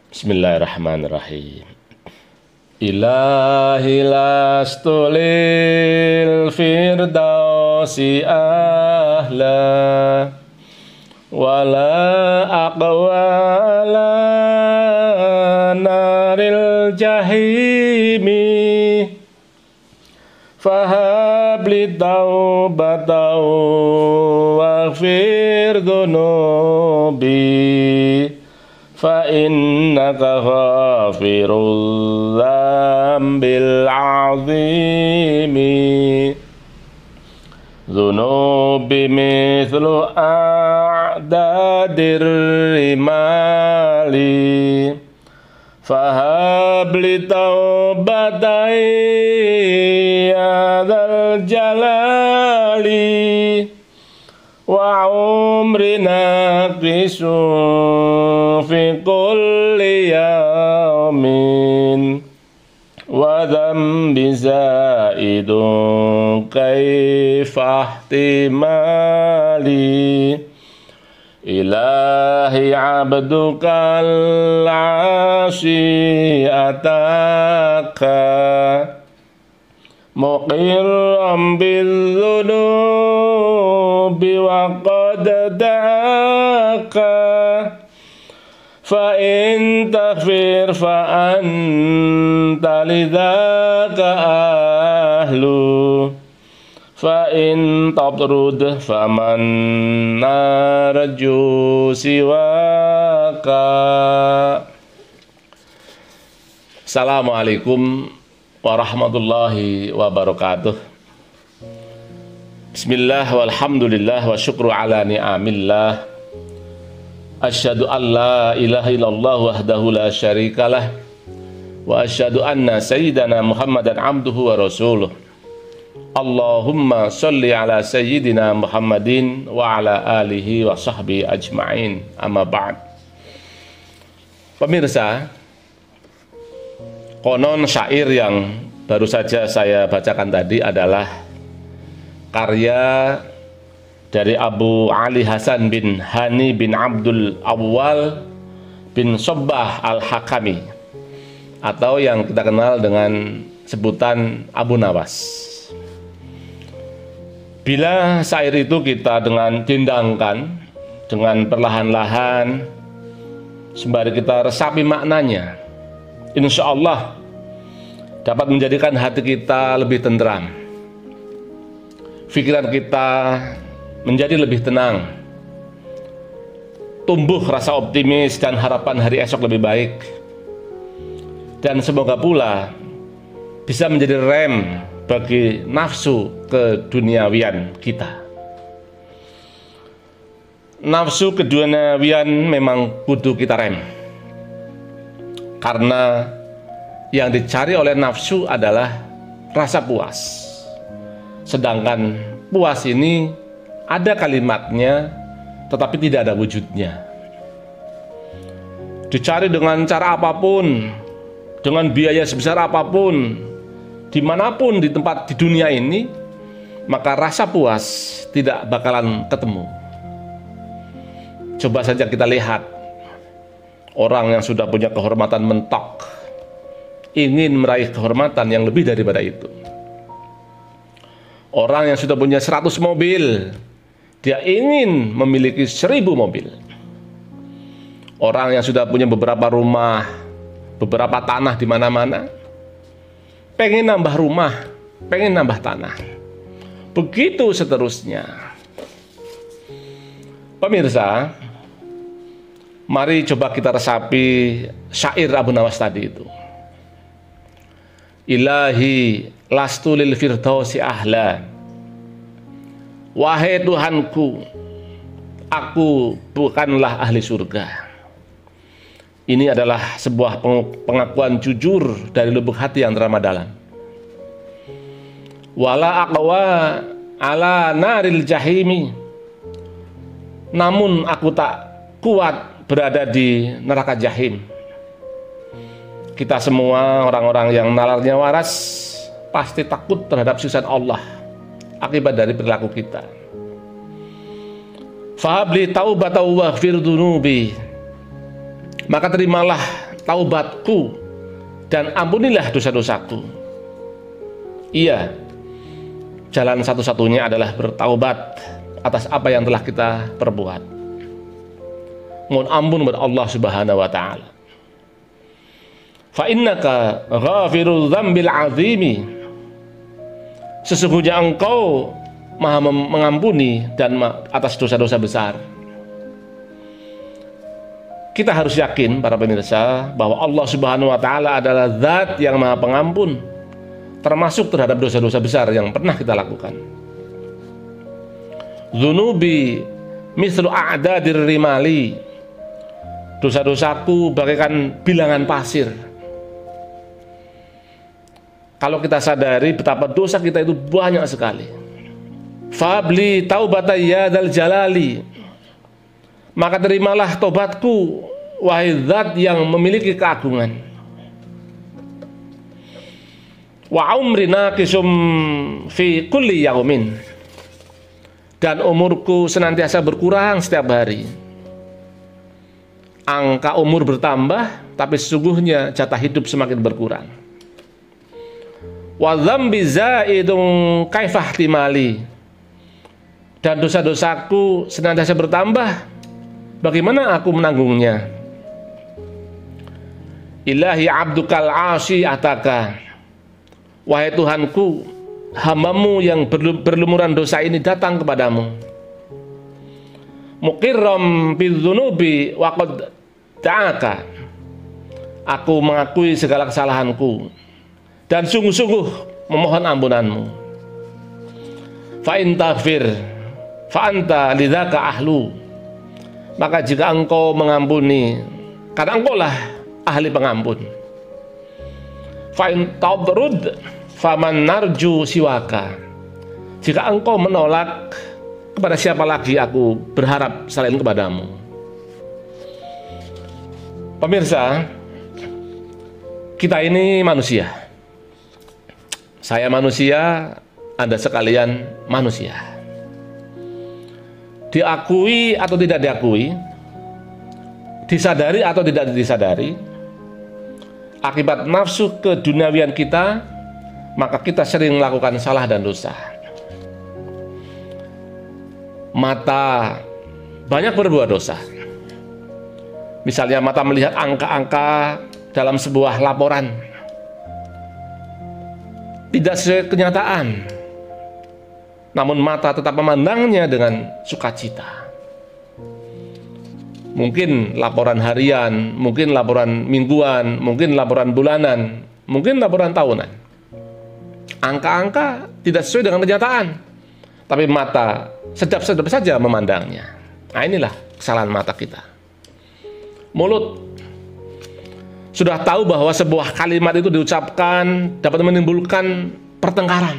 Bismillahirrahmanirrahim. Ilahi lastulil firdausi ahla wala aqwala naril jahimi fahabli taubatan waghfir dhunubi fa innaka ghafirul dzambil azimi dzunubi mithlu a'dadir rimali fahabli taubatan ya dzal jalali wa umrina qisu fi kulli yawmin wa dhanbi zaidun kaifa ihtimali ilahi abduka al-asi ataka muqirram bil-dhunubi wa qad da'aka fa in taghfir fa anta lidzaka ahlu fa in tabrud fa man narju siwaka. Assalamualaikum warahmatullahi wabarakatuh. Bismillah walhamdulillah wa syukru ala ni'amillah. Asyhadu an la ilaha illallah wahdahu la syarikalah wa asyhadu anna sayyidana Muhammadan abduhu wa rasuluh. Allahumma sholli ala sayyidina Muhammadin wa ala alihi wa sahbihi ajma'in. Amma ba'd. Pemirsa, konon syair yang baru saja saya bacakan tadi adalah karya dari Abu Ali Hasan bin Hani bin Abdul Awwal bin Sobbah Al-Hakami, atau yang kita kenal dengan sebutan Abu Nawas. Bila syair itu kita dengan dindangkan, dengan perlahan-lahan, sembari kita resapi maknanya, insya Allah dapat menjadikan hati kita lebih tenteram, pikiran kita menjadi lebih tenang, tumbuh rasa optimis dan harapan hari esok lebih baik, dan semoga pula bisa menjadi rem bagi nafsu keduniawian kita. Nafsu keduniawian memang kudu kita rem, karena yang dicari oleh nafsu adalah rasa puas. Sedangkan puas ini ada kalimatnya, tetapi tidak ada wujudnya. Dicari dengan cara apapun, dengan biaya sebesar apapun, dimanapun di tempat di dunia ini, maka rasa puas tidak bakalan ketemu. Coba saja kita lihat orang yang sudah punya kehormatan mentok, ingin meraih kehormatan yang lebih daripada itu. Orang yang sudah punya 100 mobil, dia ingin memiliki 1000 mobil. Orang yang sudah punya beberapa rumah, beberapa tanah di mana-mana, pengen nambah rumah, pengen nambah tanah. Begitu seterusnya. Pemirsa, mari coba kita resapi syair Abu Nawas tadi itu. Ilahi lastu lil firdausi ahla. Wahai Tuhanku, aku bukanlah ahli surga. Ini adalah sebuah pengakuan jujur dari lubuk hati yang teramat dalam. Wala aqwa ala naril jahimi. Namun aku tak kuat berada di neraka jahim. Kita semua orang-orang yang nalarnya waras pasti takut terhadap siksa Allah akibat dari perilaku kita. Fahabli taubatan waghfir dzunubi. Maka terimalah taubatku dan ampunilah dosa-dosaku. Iya, jalan satu-satunya adalah bertaubat atas apa yang telah kita perbuat. Mohon ampun kepada Allah Subhanahu wa taala. Fa innaka ghafirul dzambil azimi. Sesungguhnya engkau Maha mengampuni dan atas dosa-dosa besar. Kita harus yakin para pemirsa bahwa Allah Subhanahu wa taala adalah zat yang Maha Pengampun, termasuk terhadap dosa-dosa besar yang pernah kita lakukan. Dzunubi mislu a'dadir rimali. Dosa-dosaku bagaikan bilangan pasir. Kalau kita sadari betapa dosa kita itu banyak sekali. Fabli taubata ya dzal jalali. Maka terimalah tobatku, wahai zat yang memiliki keagungan. Wa umrina kisum fi kulli yaumin. Dan umurku senantiasa berkurang setiap hari. Angka umur bertambah, tapi sesungguhnya jatah hidup semakin berkurang. Wa dzambi zaidun kaifah timali. Dan dosa-dosaku senantiasa bertambah, bagaimana aku menanggungnya? Ilahi abdukal asi ataka. Wahai Tuhanku, hambamu yang berlumuran dosa ini datang kepadamu. Muqirram bidzunubi wa qad ta'aka. Aku mengakui segala kesalahanku dan sungguh-sungguh memohon ampunanmu. Fa in taghfir fa anta lidzaka ahlu. Maka jika engkau mengampuni, karena engkaulah ahli pengampun. Fa in tabrud faman narju siwaka. Jika engkau menolak, kepada siapa lagi aku berharap selain kepadamu? Pemirsa, kita ini manusia. Saya manusia, Anda sekalian manusia. Diakui atau tidak diakui, disadari atau tidak disadari, akibat nafsu keduniawian kita, maka kita sering melakukan salah dan dosa. Mata banyak berbuat dosa. Misalnya mata melihat angka-angka dalam sebuah laporan tidak sesuai kenyataan, namun mata tetap memandangnya dengan sukacita. Mungkin laporan harian, mungkin laporan mingguan, mungkin laporan bulanan, mungkin laporan tahunan. Angka-angka tidak sesuai dengan kenyataan, tapi mata sedap-sedap saja memandangnya. Nah, inilah kesalahan mata kita. Mulut, sudah tahu bahwa sebuah kalimat itu diucapkan dapat menimbulkan pertengkaran,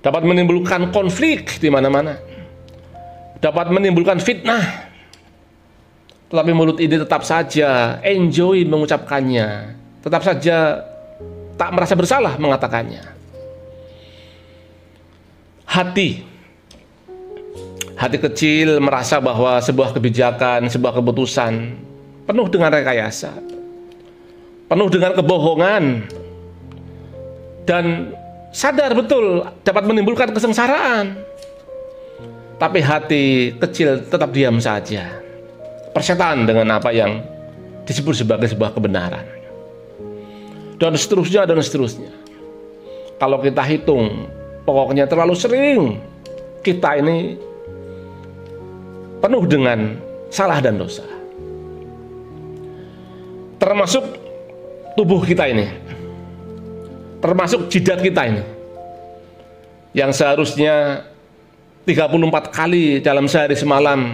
dapat menimbulkan konflik di mana-mana, dapat menimbulkan fitnah. Tetapi mulut ini tetap saja enjoy mengucapkannya, tetap saja tak merasa bersalah mengatakannya. Hati kecil merasa bahwa sebuah kebijakan, sebuah keputusan penuh dengan rekayasa, penuh dengan kebohongan, dan sadar betul dapat menimbulkan kesengsaraan. Tapi hati kecil tetap diam saja, persetan dengan apa yang disebut sebagai sebuah kebenaran. Dan seterusnya dan seterusnya. Kalau kita hitung, pokoknya terlalu sering kita ini penuh dengan salah dan dosa. Termasuk tubuh kita ini, termasuk jidat kita ini, yang seharusnya 34 kali dalam sehari semalam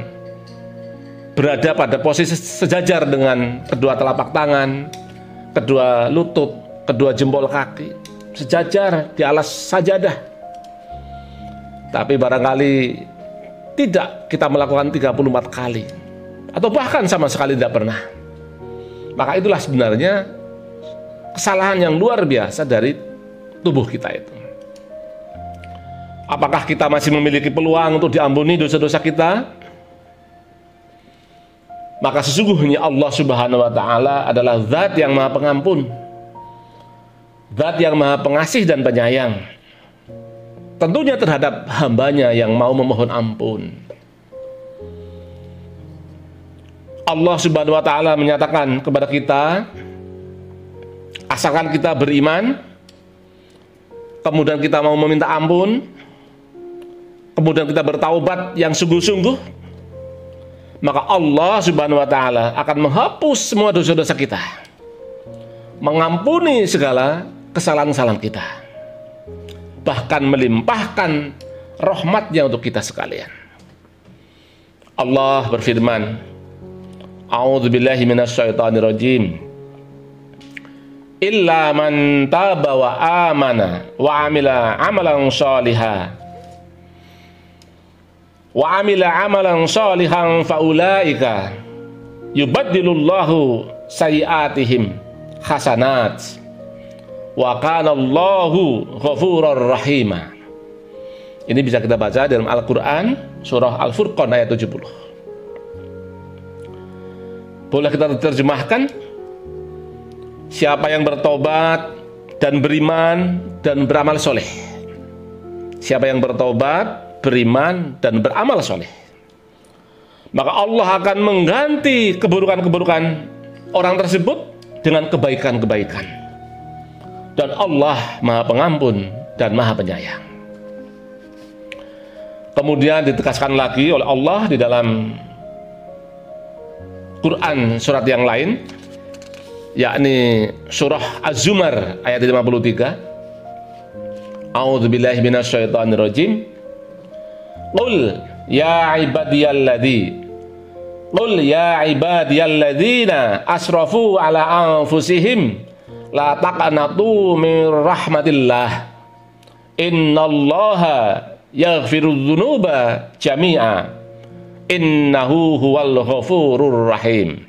berada pada posisi sejajar dengan kedua telapak tangan, kedua lutut, kedua jempol kaki, sejajar di alas sajadah. Tapi barangkali tidak kita melakukan 34 kali, atau bahkan sama sekali tidak pernah. Maka itulah sebenarnya kesalahan yang luar biasa dari tubuh kita itu. Apakah kita masih memiliki peluang untuk diampuni dosa-dosa kita? Maka sesungguhnya Allah Subhanahu wa taala adalah zat yang Maha Pengampun, zat yang Maha Pengasih dan Penyayang, tentunya terhadap hambanya yang mau memohon ampun. Allah Subhanahu wa taala menyatakan kepada kita, asalkan kita beriman, kemudian kita mau meminta ampun, kemudian kita bertaubat yang sungguh-sungguh, maka Allah Subhanahu wa taala akan menghapus semua dosa-dosa kita, mengampuni segala kesalahan-kesalahan kita, bahkan melimpahkan rahmatnya untuk kita sekalian. Allah berfirman, a'udzubillahi minasyaitonirrajim, illa man taba wa amana wa amila amalan shalihan faulaika yubaddilullahu sayiatihim hasanat wa kana Allahu ghafurur rahima. Ini bisa kita baca dalam Al-Qur'an surah Al-Furqan ayat 70. Boleh kita terjemahkan, siapa yang bertobat dan beriman dan beramal soleh. Siapa yang bertobat, beriman dan beramal soleh, maka Allah akan mengganti keburukan-keburukan orang tersebut dengan kebaikan-kebaikan, dan Allah Maha Pengampun dan Maha Penyayang. Kemudian ditegaskan lagi oleh Allah di dalam Quran surat yang lain, yakni surah Az-Zumar ayat 53. A'udzubillahi minasyaitonirrajim. Qul ya ibadiyalladzina asrafu ala anfusihim la taqnatu min rahmatillah innallaha yaghfirudz dzunuba jami'a innahu huwal ghafurur rahim.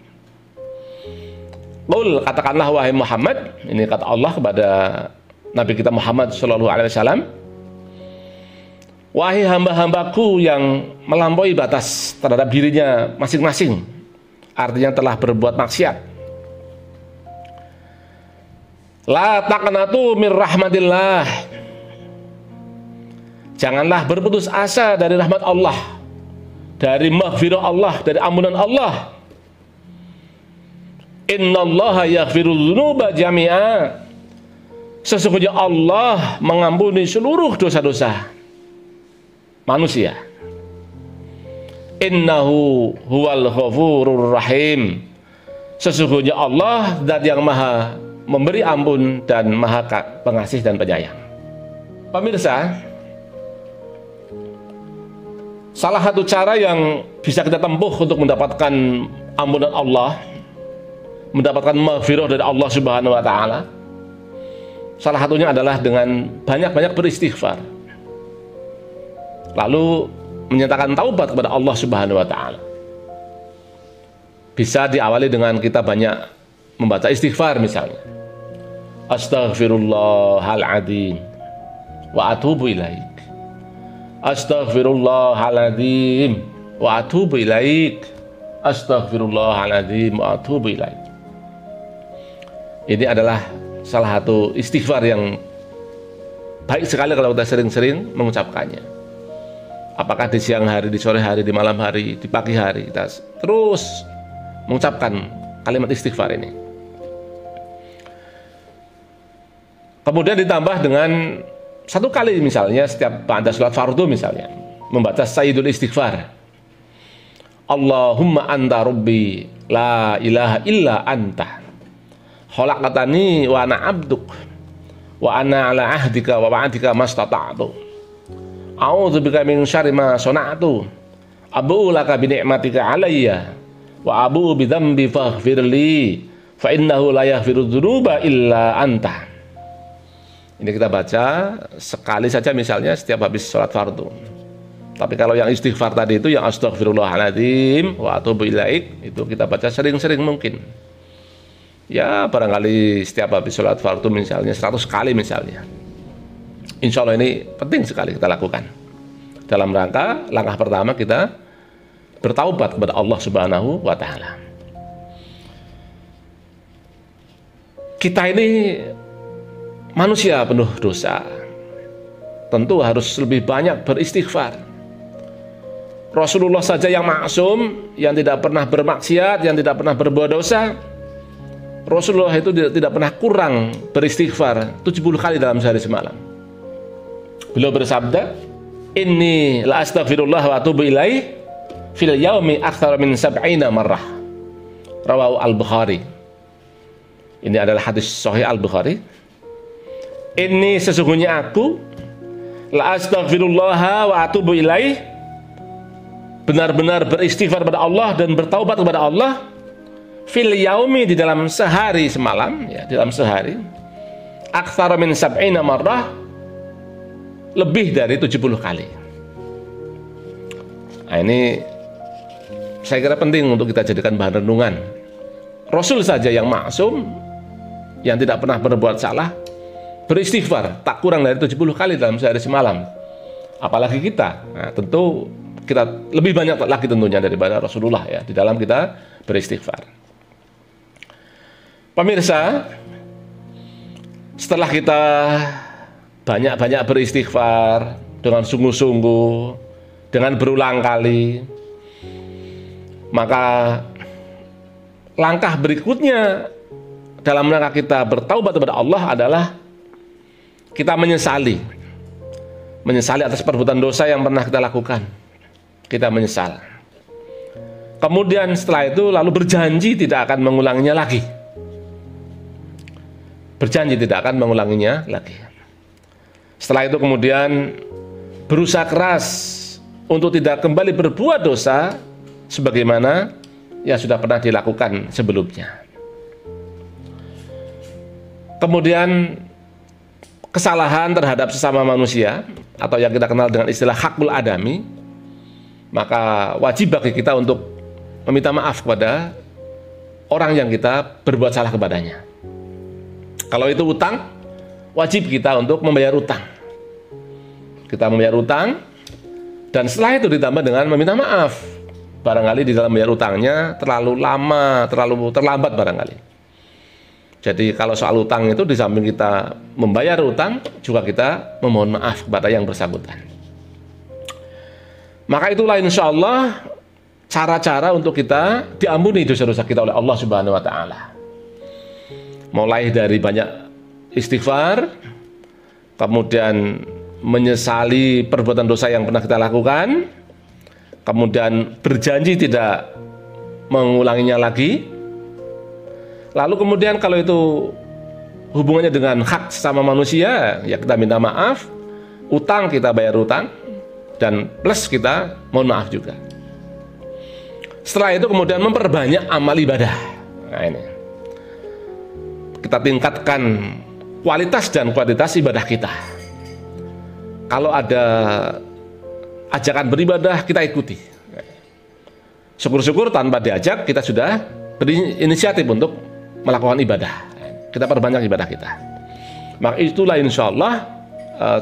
Qul, katakanlah wahai Muhammad, ini kata Allah kepada Nabi kita Muhammad sallallahu alaihi wasallam, wahai hamba-hambaku yang melampaui batas terhadap dirinya masing-masing, artinya telah berbuat maksiat. La taqnatu mir rahmatillah, janganlah berputus asa dari rahmat Allah, dari maghfirah Allah, dari ampunan Allah. Innallaha yaghfirudz dzunuba jami'a, sesungguhnya Allah mengampuni seluruh dosa-dosa manusia. Innahu huwal ghafurur rahim, sesungguhnya Allah zat yang maha memberi ampun dan maha pengasih dan penyayang. Pemirsa, salah satu cara yang bisa kita tempuh untuk mendapatkan ampunan Allah, mendapatkan maghfirah dari Allah Subhanahu wa taala, salah satunya adalah dengan banyak-banyak beristighfar, lalu menyatakan taubat kepada Allah Subhanahu wa taala. Bisa diawali dengan kita banyak membaca istighfar, misalnya astaghfirullahaladzim wa atubu ilaik, astaghfirullahaladzim wa atubu ilaik, astaghfirullahaladzim wa atubu ilaik. Ini adalah salah satu istighfar yang baik sekali kalau kita sering-sering mengucapkannya. Apakah di siang hari, di sore hari, di malam hari, di pagi hari, kita terus mengucapkan kalimat istighfar ini. Kemudian ditambah dengan satu kali, misalnya setiap ba'da sholat fardu, misalnya membaca sayyidul istighfar. Allahumma anta rabbi la ilaha illa anta khalaqtani wa ana abduk wa ana ala ahdika wa wa'adika mastata'tu a'udzubika min syarri ma sana'tu abu'u laka bi ni'matika 'alayya wa abu'u bi dzambi faghfirli fa innahu la yaghfiru dzunuba illa anta. Ini kita baca sekali saja, misalnya setiap habis sholat fardu. Tapi kalau yang istighfar tadi itu, yang astaghfirullahaladzim wa atubu ilaik, itu kita baca sering-sering mungkin. Ya barangkali setiap habis sholat fardu misalnya 100 kali misalnya. Insya Allah ini penting sekali kita lakukan dalam rangka langkah pertama kita bertaubat kepada Allah Subhanahu wa taala. Kita ini manusia penuh dosa. Tentu harus lebih banyak beristighfar. Rasulullah saja yang maksum, yang tidak pernah bermaksiat, yang tidak pernah berbuat dosa, Rasulullah itu tidak pernah kurang beristighfar 70 kali dalam sehari semalam. Beliau bersabda, "Inni la astaghfirullah wa atubu ilaih fil yaumi aktsara min 70 marrah." Rawahu Al-Bukhari. Ini adalah hadis sahih Al-Bukhari. Ini sesungguhnya aku la astaghfirullah wa atubu ilaih, benar-benar beristighfar kepada Allah dan bertaubat kepada Allah, fil yaumi, di dalam sehari semalam, ya, di dalam sehari, aktsara min 70 marrah, lebih dari 70 kali. Nah, ini saya kira penting untuk kita jadikan bahan renungan. Rasul saja yang maksum, yang tidak pernah berbuat salah, beristighfar tak kurang dari 70 kali dalam sehari semalam. Apalagi kita. Nah, tentu kita lebih banyak lagi tentunya daripada Rasulullah, ya, di dalam kita beristighfar. Pemirsa, setelah kita banyak-banyak beristighfar dengan sungguh-sungguh, dengan berulang kali, maka langkah berikutnya dalam rangka kita bertaubat kepada Allah adalah kita menyesali atas perbuatan dosa yang pernah kita lakukan. Kita menyesal. Kemudian setelah itu lalu berjanji tidak akan mengulanginya lagi. Berjanji tidak akan mengulanginya lagi. Setelah itu kemudian berusaha keras untuk tidak kembali berbuat dosa sebagaimana yang sudah pernah dilakukan sebelumnya. Kemudian kesalahan terhadap sesama manusia, atau yang kita kenal dengan istilah hakul adami, maka wajib bagi kita untuk meminta maaf kepada orang yang kita berbuat salah kepadanya. Kalau itu utang, wajib kita untuk membayar utang. Kita membayar utang, dan setelah itu ditambah dengan meminta maaf. Barangkali di dalam membayar utangnya terlalu lama, terlalu terlambat barangkali. Jadi kalau soal utang itu, di samping kita membayar utang, juga kita memohon maaf kepada yang bersangkutan. Maka itulah insya Allah cara-cara untuk kita diampuni dosa-dosa kita oleh Allah Subhanahu wa taala. Mulai dari banyak istighfar, kemudian menyesali perbuatan dosa yang pernah kita lakukan, kemudian berjanji tidak mengulanginya lagi. Lalu kemudian kalau itu hubungannya dengan hak sama manusia, ya kita minta maaf, utang kita bayar utang, dan plus kita mohon maaf juga. Setelah itu kemudian memperbanyak amal ibadah. Nah, ini kita tingkatkan kualitas dan kuantitas ibadah kita. Kalau ada ajakan beribadah, kita ikuti. Syukur-syukur tanpa diajak kita sudah berinisiatif untuk melakukan ibadah. Kita perbanyak ibadah kita. Maka itulah insya Allah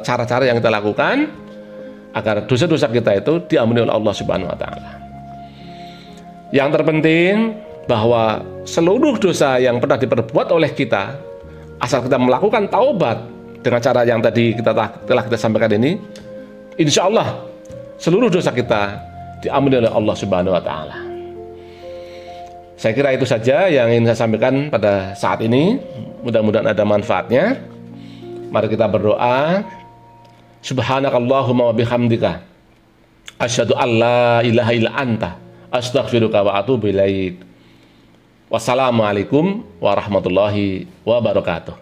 cara-cara yang kita lakukan agar dosa-dosa kita itu diampuni oleh Allah Subhanahu wa taala. Yang terpenting bahwa seluruh dosa yang pernah diperbuat oleh kita, asal kita melakukan taubat dengan cara yang tadi telah kita sampaikan ini, insya Allah seluruh dosa kita diampuni oleh Allah Subhanahu wa taala. Saya kira itu saja yang ingin saya sampaikan pada saat ini. Mudah-mudahan ada manfaatnya. Mari kita berdoa. Subhanakallahumma wa bihamdika asyhadu an la ilaha illa anta astaghfiruka wa atubu ilaik. Wassalamualaikum warahmatullahi wabarakatuh.